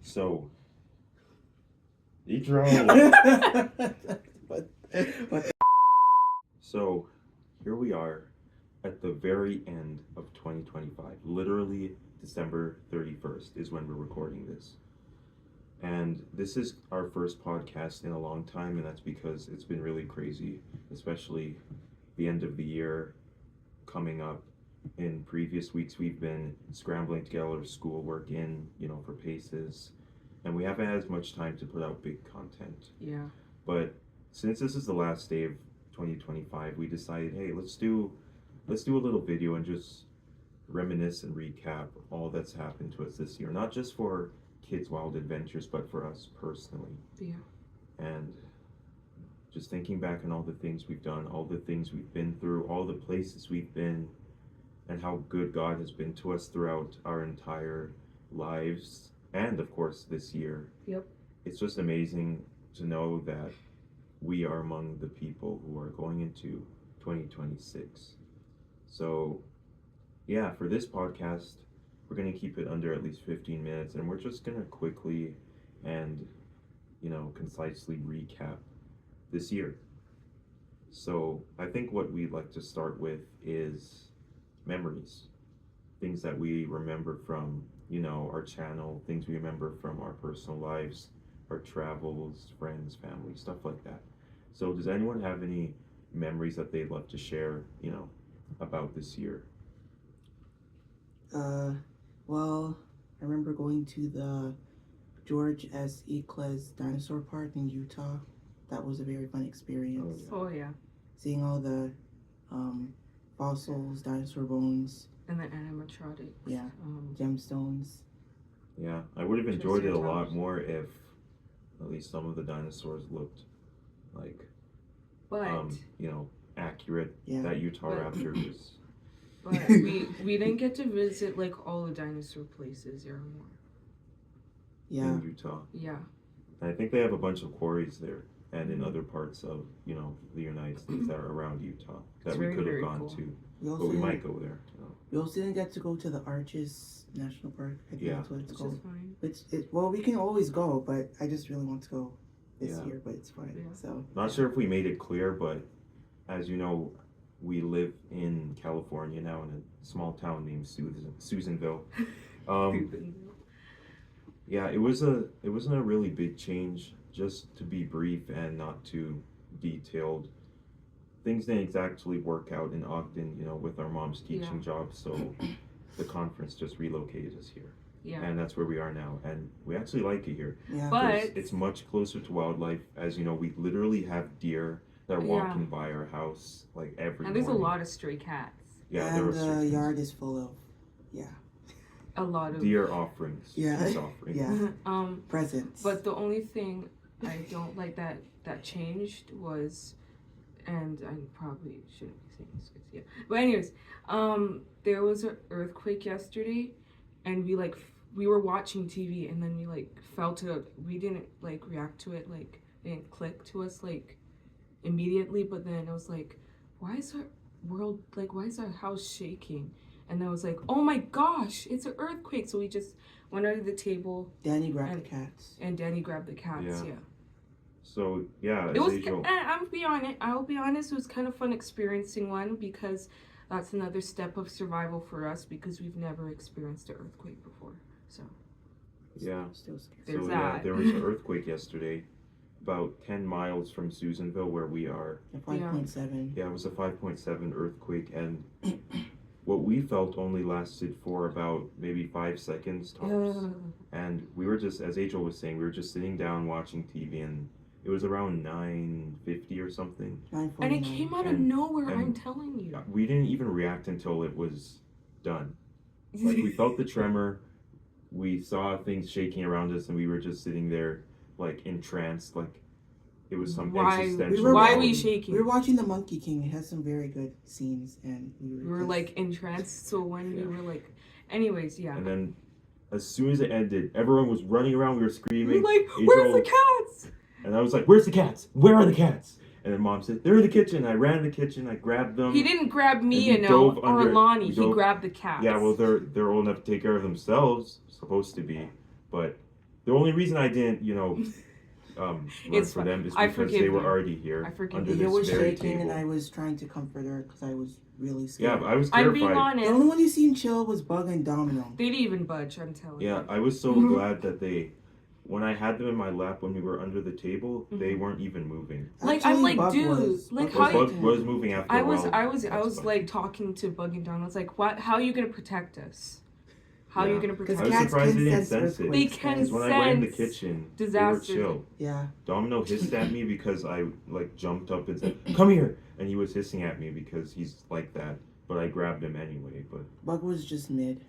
So, intro. What? So, here we are at the very end of 2025. Literally, December 31st is when we're recording this. And this is our first podcast in a long time, and that's because it's been really crazy, especially the end of the year coming up. In previous weeks, we've been scrambling to get all our schoolwork in, for paces, and we haven't had as much time to put out big content. Yeah. But since this is the last day of 2025, we decided, hey, let's do a little video and just reminisce and recap all that's happened to us this year, not just for Kids Wild Adventures, but for us personally. Yeah. And just thinking back on all the things we've done, all the things we've been through, all the places we've been, and how good God has been to us throughout our entire lives, and of course this year. Yep. It's just amazing to know that we are among the people who are going into 2026. So, yeah, for this podcast, we're going to keep it under at least 15 minutes, and we're just going to quickly and, concisely recap this year. So, I think what we'd like to start with is memories, things that we remember from, our channel, things we remember from our personal lives, our travels, friends, family, stuff like that. So does anyone have any memories that they'd love to share, about this year? Well, I remember going to the George S. Eccles Dinosaur Park in Utah. That was a very fun experience. Oh, yeah. Seeing all the fossils, dinosaur bones. And the animatronics. Yeah. Gemstones. Yeah, I would have enjoyed it a lot more if at least some of the dinosaurs looked like, but accurate. Yeah. That Utah raptor was. But we didn't get to visit like all the dinosaur places anymore. Yeah. In Utah. Yeah. And I think they have a bunch of quarries there and in other parts of, the United States that are around Utah that we could have gone cool. to. But we might go there. We also didn't get to go to the Arches National Park. I think that's what it's called. Fine. Well, we can always go, but I just really want to go this year, but it's fine. Yeah. So Not sure if we made it clear, but as you know, we live in California now in a small town named Susanville. Yeah, it wasn't a really big change. Just to be brief and not too detailed, things didn't exactly work out in Ogden, with our mom's teaching job, so the conference just relocated us here. Yeah. And that's where we are now, and we actually like it here. yeah. But It's much closer to wildlife. As you know, we literally have deer that are walking by our house like every and there's morning. a lot of stray cats. Yeah, And the yard is full of A lot of deer offerings. Yeah. Peace offerings. yeah presents. But the only thing I don't like that changed was, and I probably shouldn't be saying this, 'cause, but anyways, there was an earthquake yesterday, and we were watching TV, and then we felt it. We didn't react to it, it didn't click to us immediately, but then it was why is our world why is our house shaking? And I was like, oh my gosh, it's an earthquake. So we just went under the table. Danny grabbed the cats. And Danny grabbed the cats, yeah. So, yeah, it was, I'll be honest, it was kind of fun experiencing one, because that's another step of survival for us, because we've never experienced an earthquake before. So, yeah. Still scared. There's so, that. Yeah, there was an earthquake yesterday, about 10 miles from Susanville, where we are. 5.7. Yeah, it was a 5.7 earthquake, and what we felt only lasted for about maybe 5 seconds tops. And we were just, as Angel was saying, we were just sitting down watching TV, and it was around 9:50 or something. And it came out of nowhere, I'm telling you. We didn't even react until it was done. We felt the tremor, we saw things shaking around us, and we were just sitting there, entranced, it was some existential. Why are we shaking? We were watching The Monkey King. It has some very good scenes, and we were entranced. So when we were anyways, yeah. And then, as soon as it ended, everyone was running around. We were screaming. We were where's the cats? And I was like, where's the cats? Where are the cats? And then Mom said, they're in the kitchen. I ran in the kitchen. I grabbed them. He didn't grab me, or Lonnie. He grabbed the cats. Yeah, well, they're old enough to take care of themselves. Supposed to be. But The only reason I didn't, run It's for fine. them is I because forgive they were you. already here I forgive under you. You this were very shaking, table. and I was trying to comfort her because I was really Yeah, scared. I was I'm being terrified. The only honest. one who seemed chill was Bug and Domino. They didn't even budge. I'm telling Yeah, you. I was so glad that when I had them in my lap when we were under the table, they Mhm. weren't even moving. Like, I'm like, Bug dude, was. like, Bug how was Bug you- was moving after I a was, while. I was, I That's was fine. like talking to Bug and Don. I was like, "What? How are you gonna protect us? How are you Yeah. gonna I protect was us?" cats surprised can they didn't sense sense it. They earthquakes, can guys. Because when I went in the sense kitchen, disasters. they were chill. Yeah. Domino hissed at me because I jumped up and said, "Come here!" And he was hissing at me because he's like that. But I grabbed him anyway. But Bug was just mid.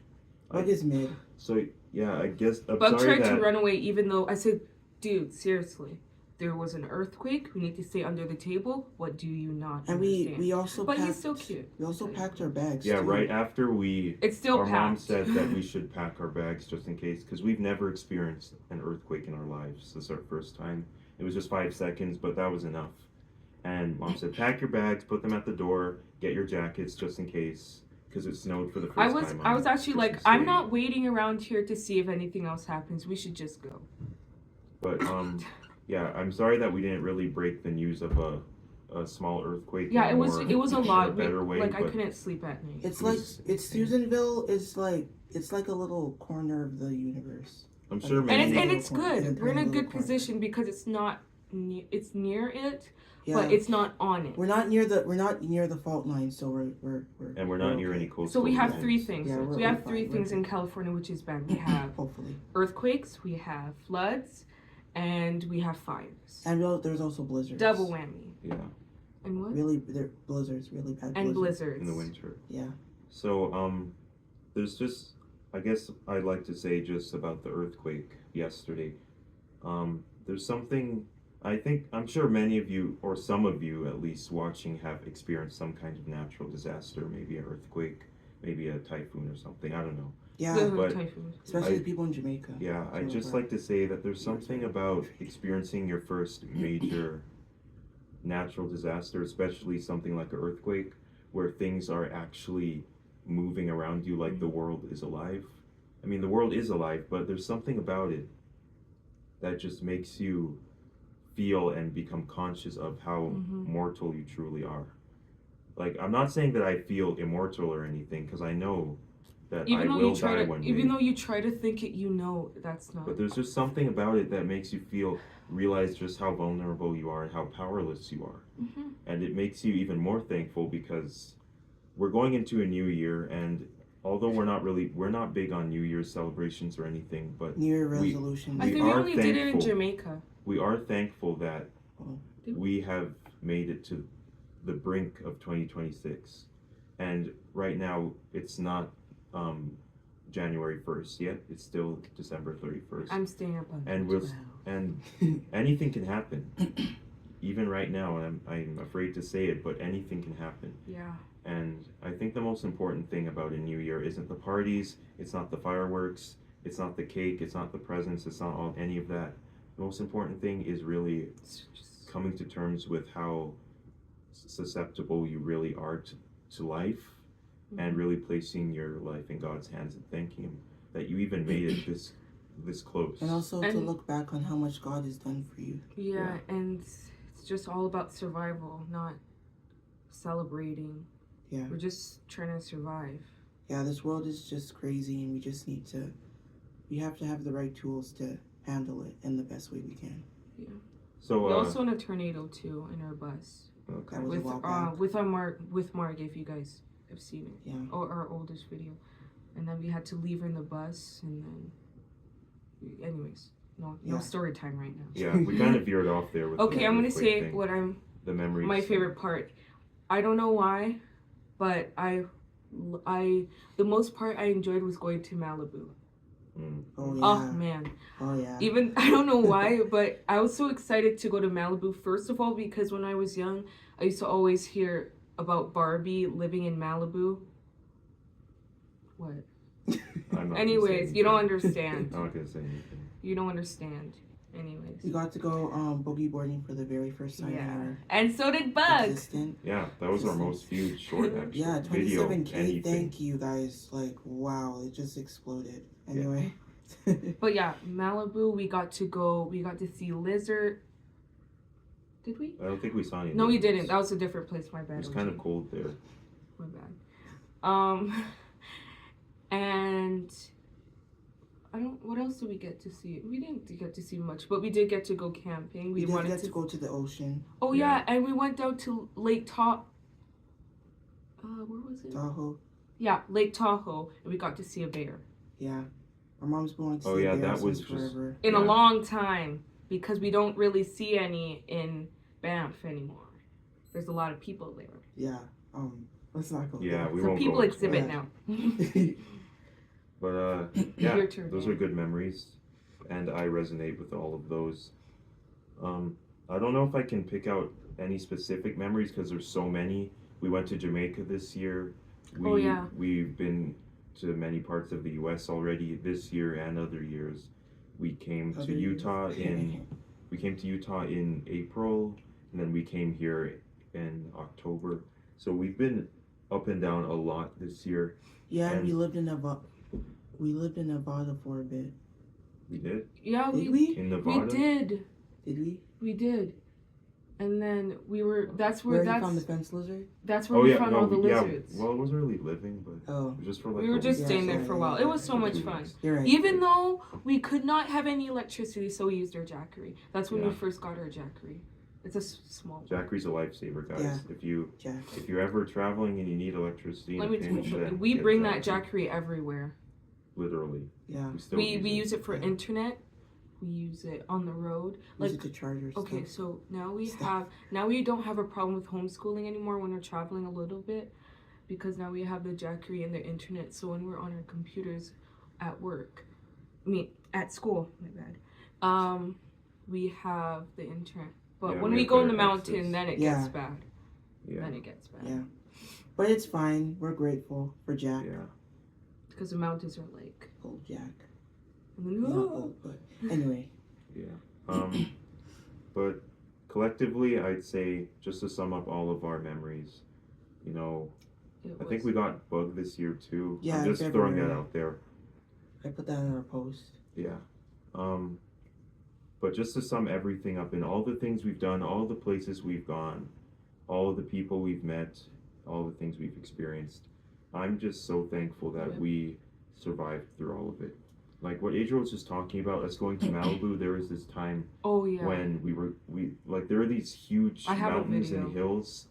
Bug is mid. so yeah, I guess I'm Bug sorry tried that to run away, even though I said, "Dude, seriously, there was an earthquake. We need to stay under the table. What do you not And understand?" we also But packed, he's so cute. We also packed our bags. yeah, too. right after It's still our packed. mom said that we should pack our bags just in case because we've never experienced an earthquake in our lives. This is our first time. It was just 5 seconds, but that was enough. And mom said, "Pack your bags, put them at the door, get your jackets just in case." Because it snowed for the first time. I was actually like, Christmas I'm Day. not waiting around here to see if anything else happens. We should just go. But yeah, I'm sorry that we didn't really break the news of a small earthquake. Yeah, in it was a lot. a better way. Like I but couldn't sleep at night. It's It like was insane. Susanville is like it's like a little corner of the universe. I'm sure And maybe. And it's good. And We're in a tiny good little corner. position because it's not. It's near it, Yeah. but it's not on it. We're not near the fault line, so we're And we're not near okay. any coastal. So we have events. three things. Yeah, we we're have fine. three We're things in good. California, which is bad. We have Hopefully. earthquakes, we have floods, and we have fires. And there's also blizzards. Double whammy. Yeah, And what? Really, they're blizzards, really bad And blizzards. blizzards. in the winter. Yeah. So there's just I guess I'd like to say just about the earthquake yesterday. There's something I'm sure many of you or some of you at least watching have experienced some kind of natural disaster, maybe an earthquake, maybe a typhoon or something. I don't know. Yeah. The but typhoon. Especially the people in Jamaica. Yeah, I'd Sure, just right. like to say that there's something about experiencing your first major natural disaster, especially something like an earthquake, where things are actually moving around you like the world is alive. I mean, the world is alive, but there's something about it that just makes you feel and become conscious of how mortal you truly are. Like, I'm not saying that I feel immortal or anything, because I know that Even I though will you try die to, one even day. though you try to think it, you know that's not. But there's just something about it that makes you realize just how vulnerable you are and how powerless you are. Mhm. And it makes you even more thankful because we're going into a new year, and although we're not big on New Year's celebrations or anything, but New Year resolutions. I we think we are only did it in thankful. Jamaica. we are thankful that Oh. we have made it to the brink of 2026. And right now, it's not January 1st yet. It's still December 31st. I'm staying up on And and anything can happen. Even right now, and I'm afraid to say it, but anything can happen. Yeah. And I think the most important thing about a new year isn't the parties, it's not the fireworks, it's not the cake, it's not the presents, it's not any of that. The most important thing is really coming to terms with how susceptible you really are to life, and really placing your life in God's hands and thanking Him that you even made it this close. And also to And- look back on how much God has done for you. Yeah, and it's just all about survival, not celebrating. Yeah. We're just trying to survive. Yeah, this world is just crazy, and we have to have the right tools to handle it in the best way we can. So We also in a tornado too in our bus okay. That was a while back. with Mark, if you guys have seen it, Yeah. or our oldest video, and then we had to leave her in the bus, and then, anyways, no Yeah. story time right now. Yeah, we kind of veered off there with Okay, the I'm gonna earthquake say thing, what I'm the memories. my favorite part. I don't know why, but the most part I enjoyed was going to Malibu. Oh yeah. Oh man. Oh yeah. Even I don't know why, but I was so excited to go to Malibu. First of all, because when I was young, I used to always hear about Barbie living in Malibu. What? I'm not Anyways, you don't understand. I'm not gonna say anything. You don't understand. Anyways. We got to go boogie boarding for the very first time Yeah. in And so did our Bug. existence. Yeah, that was our most viewed short actually. Yeah, Video, 27K. anything. Thank you guys. Like, wow, it just exploded. Anyway, But yeah, Malibu, we got to see lizard. Did we? I don't think we saw any. No, we lizards. didn't. That was a different place. My bad. It was kind of cold there. My bad. And I don't. What else did we get to see? We didn't get to see much, but we did get to go camping. We wanted get to go to the ocean. Oh yeah, and we went down to Lake Tahoe. Where was it? Tahoe. Yeah, Lake Tahoe, and we got to see a bear. Yeah, our mom's been wanting to see Oh, yeah, a bear that was since just- forever. In a Yeah. long time, because we don't really see any in Banff anymore. There's a lot of people there. Yeah. Let's not go. Yeah, there. we So won't people go into exhibit that. now. But yeah, Your turn, those man. are good memories, and I resonate with all of those. I don't know if I can pick out any specific memories because there's so many. We went to Jamaica this year. Oh, yeah. We've been to many parts of the U.S. already this year and other years. We came to Other Utah years. in April, and then we came here in October. So we've been up and down a lot this year. Yeah, and And- we lived in Nevada. We lived in Nevada for a bit. We did Yeah, Did we we? in Nevada. did. Did we? We did. And then we were. That's Where where. you found the fence lizard? That's where Oh we yeah, found no, all the yeah. lizards. Well, it wasn't really living, but Oh, it was just for like. We were a just week. staying there Yeah, for a yeah, while. yeah, It was so For much 2 fun. weeks. you're right. Even though we could not have any electricity, so we used our jackery. That's when we Yeah. first got our jackery. It's a small. Jackery's a lifesaver, guys. Yeah. If Jack. you're ever traveling and you need electricity, Let in me a tell pinch, you, then we get bring that Jackery. jackery everywhere. Literally, Yeah. we still We use use it for Yeah. internet. We use it on the road. Use Like, it to charge your okay, stuff. so now Stuff. we don't have a problem with homeschooling anymore when we're traveling a little bit, because now we have the jackery and the internet. So when we're on our computers at work, at school, my bad, we have the internet. But Yeah, when we we have go in the better mountain, access. then it Yeah. gets bad. Yeah, Then it gets bad. Yeah. But it's fine. We're grateful for Jack. yeah. Because the mountains are like. Old Jack. And then, He's not old, but anyway. But collectively, I'd say just to sum up all of our memories, you know, I think we got bugged this year too. Yeah, I'm just throwing that February. out there. I put that in our post. Yeah. But just to sum everything up, in all the things we've done, all the places we've gone, all of the people we've met, all the things we've experienced, I'm just so thankful that Yeah. we survived through all of it. Like what Adriel was just talking about, us going to Malibu, there was this time Oh yeah. when there were these huge I have a mountains video. and hills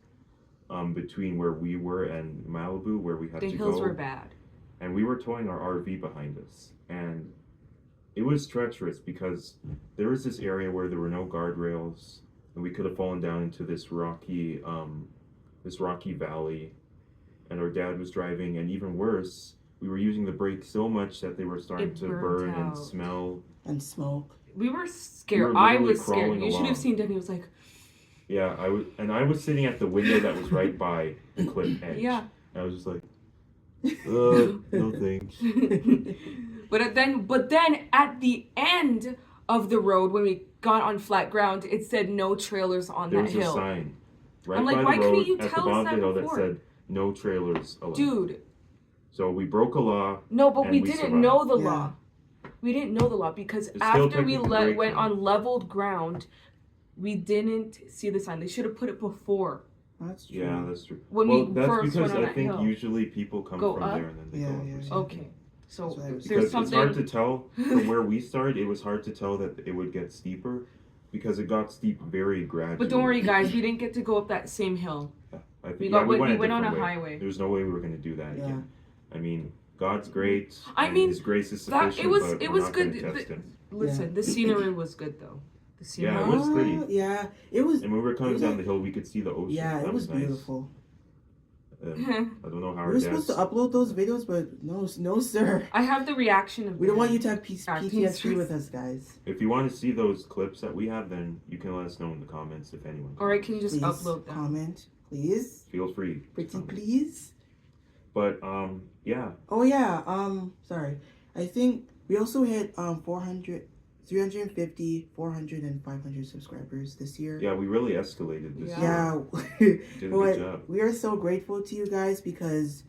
between where we were and Malibu where we had The to hills go. were bad. And we were towing our RV behind us, and it was treacherous because there was this area where there were no guardrails, and we could have fallen down into this rocky valley. And our dad was driving, and even worse, we were using the brakes so much that they were starting It to burnt burn and out. smell. And smoke. We were scared. We were I literally was scared. crawling You should along. have seen Danny was like, Yeah, I was sitting at the window that was right by the cliff edge. yeah. And I was just like, no thanks. But then at the end of the road, when we got on flat ground, it said no trailers on There that was a hill. sign right I'm like, by why the couldn't road you at the tell us bottom of that the hill before? that said no trailers allowed. Dude, So we broke a law. no, but And we we didn't survived. know the Yeah. law. We didn't know the law because It's still after we technically went breaking. on leveled ground, we didn't see the sign. They should have put it before. That's true. Yeah, that's true. When well, we that's first because went on I that think hill. usually people come Go from up? there and then they Yeah, go up. yeah. or something. Okay, so That's what I was there's Because something. it's hard to tell from where we started. It was hard to tell that it would get steeper because it got steep very gradually. But don't worry, guys. We didn't get to go up that same hill. I think, We yeah, got we we went on a different way. highway. There's no way we were going to do that Yeah. again. I mean, God's great. I and mean, His grace is that- sufficient. it was- but it we're was not good. gonna test Him. Listen, the scenery was good though. The scenery. Yeah, it was pretty. Yeah, it was. And when we were coming Was down it- the hill, we could see the ocean. Yeah, That it was nice. beautiful. I don't know how We our were dad's. supposed to upload those videos, but no, sir. I have the reaction of. We don't want you them. to have PTSD Acting with us, guys. If you want to see those clips that we have, then you can let us know in the comments if anyone. Or I can just Please upload them. comment, please. Feel free. to Pretty comment. please. But yeah, Oh yeah. Sorry. I think we also hit 350, 400, and 500 subscribers this year. yeah, we really escalated this. Yeah. Year. Yeah. Did a But good job. we are so grateful to you guys because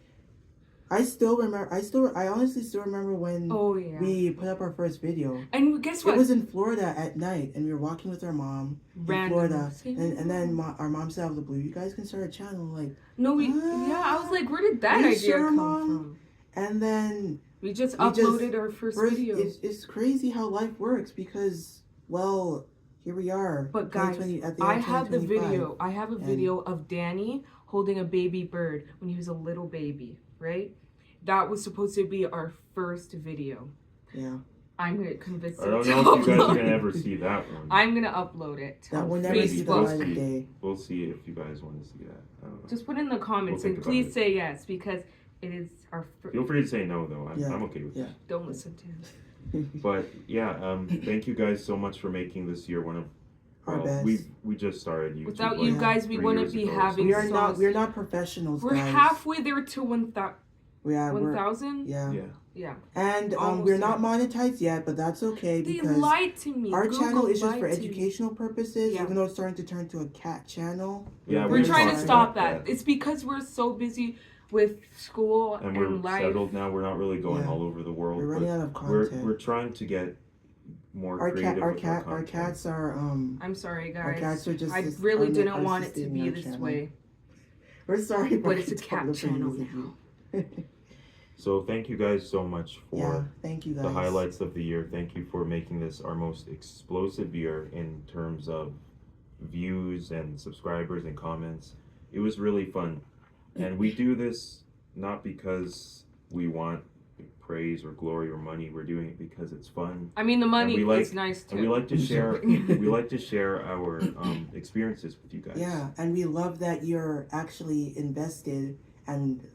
I still remember. I honestly still remember when Oh yeah. we put up our first video. And guess It what? was in Florida at night, and we were walking with our mom in Florida, and then our mom said out of the blue, "You guys can start a channel." Like, No, yeah, I was like, where did that you idea sure, come Mom? from? And then We just uploaded our first video. It's crazy how life works because, well, here we are. But guys, I have the video. I have a video of Danny holding a baby bird when he was a little baby, right? That was supposed to be our first video. Yeah. I'm gonna convince I don't know if you guys can ever see that one. I'm gonna upload it. That will never see the light of day. We'll see if you guys want to see that. I don't know. Just put in the comments We'll and think about please it. say yes because it is our first. Feel free to say no though. I'm okay with it. Don't listen to him. But yeah, thank you guys so much for making this year one of our best. We just started YouTube. Without like you guys, we 3 wouldn't years be ago, having. We're not professionals. We're guys. halfway there to 1,000. Yeah. Yeah. And Almost we're not there. monetized yet, but that's okay They because lied to me. our Google channel is just lied for to me. educational purposes. Yeah. Even though it's starting to turn to a cat channel. Yeah, We're trying to talking stop about that. It's because we're so busy with school and we're life. settled now. We're not really going all over the world. We're running out of content. We're trying to get more our creative with our cats content. are I'm sorry, our guys. cats are just. I this- really our- didn't our want it to sustaining be our this channel. way. We're sorry, But it's a cat channel now. So thank you guys so much for thank you guys. the highlights of the year. Thank you for making this our most explosive year in terms of views and subscribers and comments. It was really fun. And we do this not because we want praise or glory or money. We're doing it because it's fun. I mean, the money And we is nice too. And we like to share we like to share our experiences with you guys. Yeah, and we love that you're actually invested and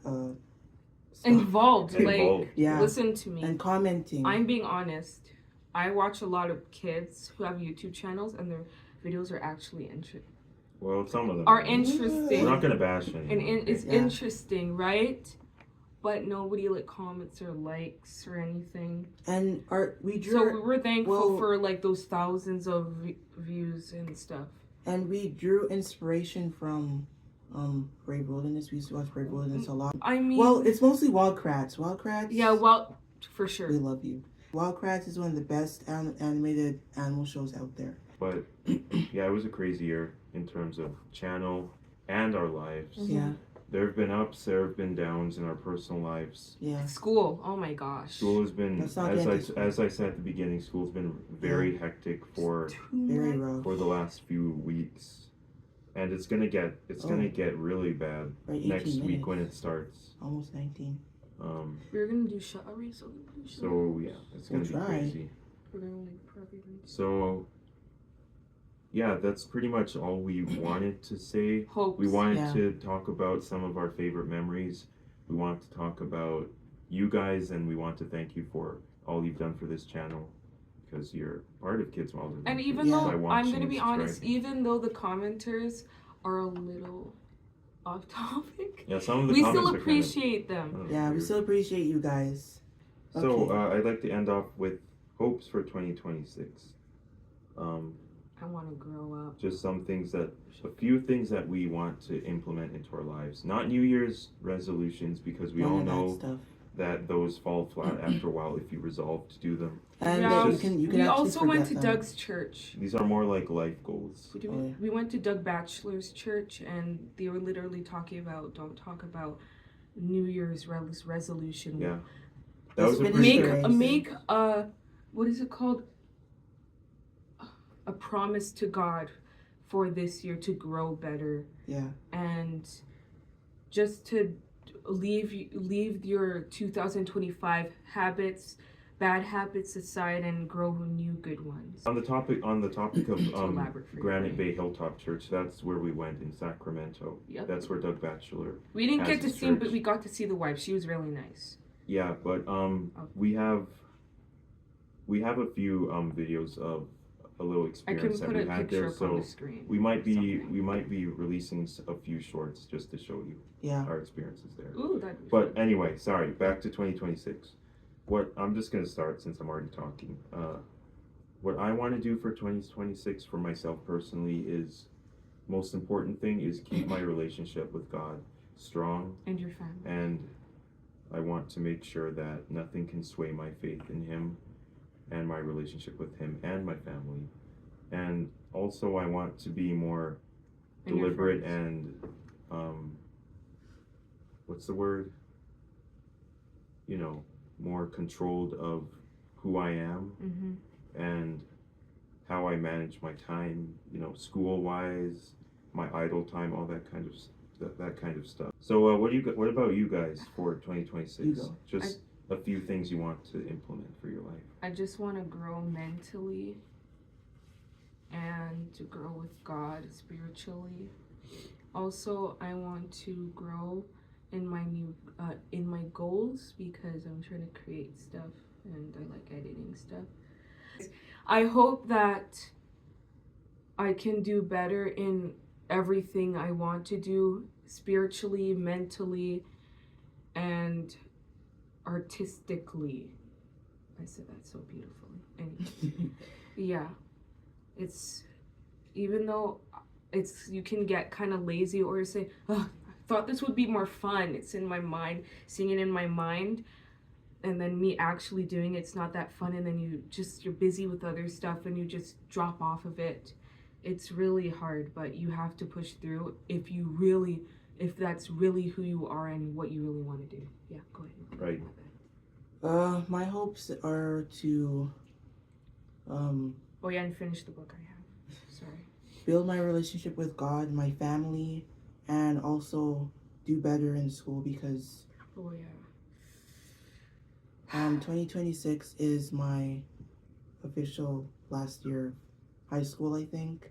Involved. Like, Yeah. listen to me. and commenting. I'm being honest. I watch a lot of kids who have YouTube channels and their videos are actually Well, some of them are interesting. We're not gonna bash anyone. And it's interesting, right? But nobody like comments or likes or anything. And we drew. So we're thankful well- for like those thousands of views and stuff. And we drew inspiration from Brave Wilderness. We used to watch Brave Wilderness a lot. I mean, Well, it's mostly Wildcrats. Wildcrats. yeah, well, for sure. We love you. Wildcrats is one of the best animated animal shows out there. But yeah, it was a crazy year in terms of channel and our lives. Yeah. There have been ups, there have been downs in our personal lives. Yeah. School. Oh my gosh. School has been, Let's not as get I, into as I said at the beginning, school's been very hectic for Very rough. the last few weeks, and it's gonna get really bad Right, next 18 week minutes. when it starts. Almost 19. We're gonna do are we so gonna do So yeah, it's gonna We'll be try. crazy. We're gonna like probably. So yeah, that's pretty much all we wanted to say. Hopes. We wanted Yeah. to talk about some of our favorite memories. We want to talk about you guys, and we want to thank you for all you've done for this channel, because you're part of Kids Wild Adventures. And even Yeah. though by I'm watching gonna and be honest, subscribing. even though the commenters are a little off topic, Yeah, some of the we comments still are appreciate kind them. of, Yeah, we weird. still appreciate you guys. So Okay. I'd like to end off with hopes for 2026. I want to grow up. Just a few things that we want to implement into our lives. Not New Year's resolutions, because we None all of that know stuff. that those fall flat after a while if you resolve to do them. And Yeah, you can we actually also went to forget them. Doug's church. These are more like life goals. We went to Doug Batchelor's church, and they were literally talking about don't talk about New Year's resolution. Yeah. That was a Finish pretty the good. race. Make a what is it called? A promise to God for this year to grow better. Yeah. And just to leave your 2025 bad habits aside and grow new good ones. On the topic of elaborate for you. Granite Bay Hilltop Church, that's where we went in Sacramento. Yep. That's where Doug Batchelor. We didn't has get to his see him, church. but we got to see the wife. She was really nice. Yeah, but we have a few videos of a little I experience can that put we a had picture there, up on so the screen. we might somewhere. be releasing a few shorts just to show you Yeah. our experiences there. Ooh, that'd be But fun. anyway, sorry, back to 2026. What I'm just gonna start since I'm already talking. What I want to do for 2026 for myself personally is, most important thing is keep my relationship with God strong, And your family. and I want to make sure that nothing can sway my faith in Him and my relationship with Him and my family. And also, I want to be more And your deliberate friends. and, what's the word? You know, more controlled of who I am Mm-hmm. and how I manage my time, you know, school-wise, my idle time, all that kind of that kind of stuff. So, what about you guys for 2026? You go. Just a few things you want to implement for your life. I just want to grow mentally and to grow with God spiritually. Also, I want to grow in my in my goals because I'm trying to create stuff and I like editing stuff. I hope that I can do better in everything I want to do spiritually, mentally, and artistically. I said that so beautifully. Anyway, yeah, it's even though you can get kind of lazy or say, oh, I thought this would be more fun. It's in my mind, seeing it in my mind, and then me actually doing it's not that fun, and then you're busy with other stuff and you just drop off of it. It's really hard, but you have to push through if that's really who you are and what you really want to do. Yeah, go ahead. Right. My hopes are to Oh yeah, and finish the book I have. Sorry. build my relationship with God, my family, and also do better in school because Oh yeah. 2026 is my official last year of high school, I think.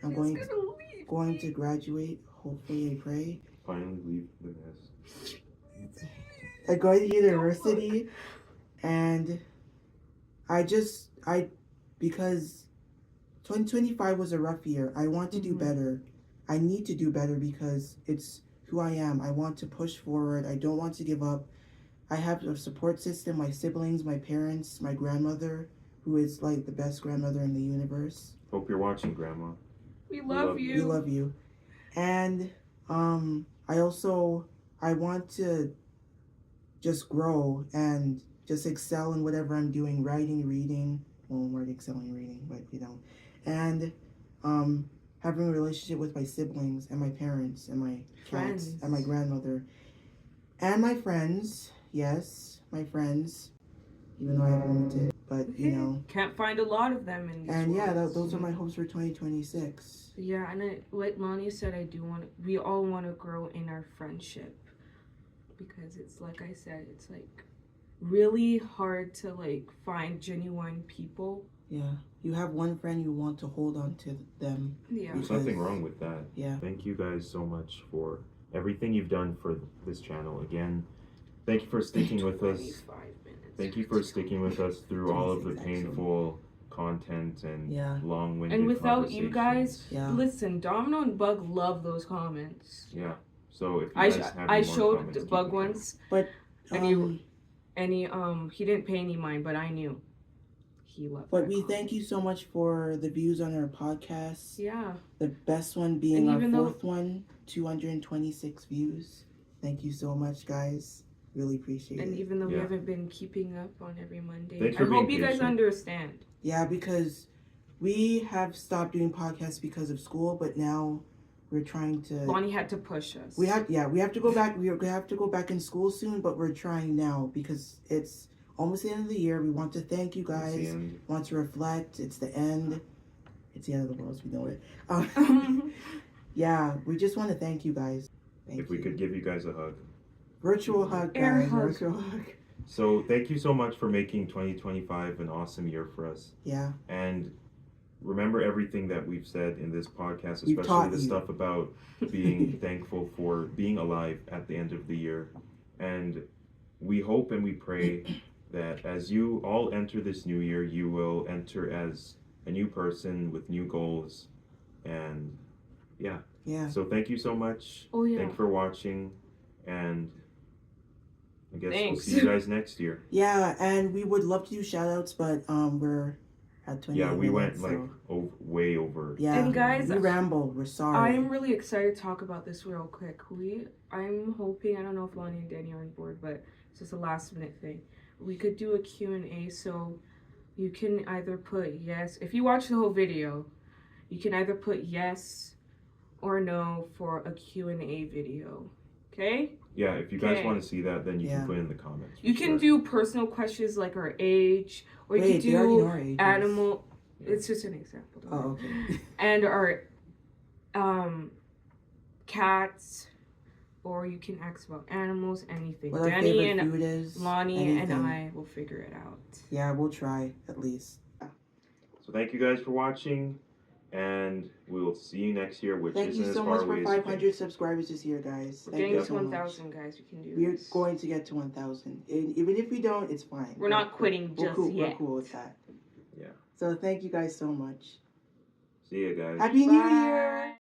I'm going to graduate, hopefully, I pray. Finally leave the nest. I'm going to university, and because 2025 was a rough year, I want to do better. I need to do better because it's who I am. I want to push forward. I don't want to give up. I have a support system, my siblings, my parents, my grandmother, who is like the best grandmother in the universe. Hope you're watching, Grandma. We love you. We love you. And I want to just grow and just excel in whatever I'm doing, writing, reading. Well, I'm already excelling reading, but and having a relationship with my siblings and my parents and my cats and my grandmother and my friends. Yes, my friends. Even though I have limited, but can't find a lot of them in these and worlds. those are my hopes for 2026. Yeah, and like Lonnie said, we all want to grow in our friendship because it's like I said, it's like really hard to like find genuine people. Yeah, you have one friend, you want to hold on to them. Yeah, there's nothing wrong with that. Yeah. Thank you guys so much for everything you've done for this channel. Again, thank you for sticking with us. Thank you for sticking with us through all of the painful content and long-winded and without you guys, Yeah. listen, Domino and Bug love those comments. Yeah. So if you guys have I more showed comments, Bug keep it once, But and he didn't pay any mind, but I knew he loved. But we thank you so much for the views on our podcast. Yeah. The best one being our fourth one, 226 views. Thank you so much, guys. Really appreciate it. And even though we haven't been keeping up on every Monday, Thanks I for being hope you guys patient. understand. Yeah, because we have stopped doing podcasts because of school, but now we're trying to. Bonnie had to push us. We have to go back. We have to go back in school soon, but we're trying now because it's almost the end of the year. We want to thank you guys. Want to reflect. It's the end. It's the end of the world as we know it. Yeah, we just want to thank you guys. If we could give you guys a hug. Virtual hug, guys. Air hug. Virtual hug. So thank you so much for making 2025 an awesome year for us. Yeah. And remember everything that we've said in this podcast, We've especially the you. stuff about being thankful for being alive at the end of the year. And we hope and we pray that as you all enter this new year, you will enter as a new person with new goals. And yeah. So thank you so much. Oh yeah. Thank you for watching. And I guess Thanks. we'll see you guys next year. Yeah, and we would love to do shout outs, but we're at 28 Yeah, we minutes, went like way over. Yeah, And guys, we rambled. We're sorry. I'm really excited to talk about this real quick. I'm hoping, I don't know if Lonnie and Danny are on board, but it's just a last minute thing. We could do a Q&A, so you can either put yes. If you watch the whole video, you can either put yes or no for a Q&A video. Okay? Yeah, if you guys Okay. want to see that, then you Yeah. can put in the comments. for You can sure. do personal questions like our age, or you Wait, can they already know do our ages. animal. It's just an example. don't Oh, worry. okay. And our cats, or you can ask about animals, anything. What our Danny favorite and food is. Lonnie anything. and I will figure it out. Yeah, we'll try at least. So thank you guys for watching, and we will see you next year, which Thank isn't you as so far much away for as you think. 500 subscribers this year, guys. We're Thank getting you to so much. 1,000, guys. We can do We're this. going to get to 1,000. And even if we don't, it's fine. We're not quitting We're just cool. yet. We're cool with that. Yeah. So thank you guys so much. See you guys. Happy New Bye. Year!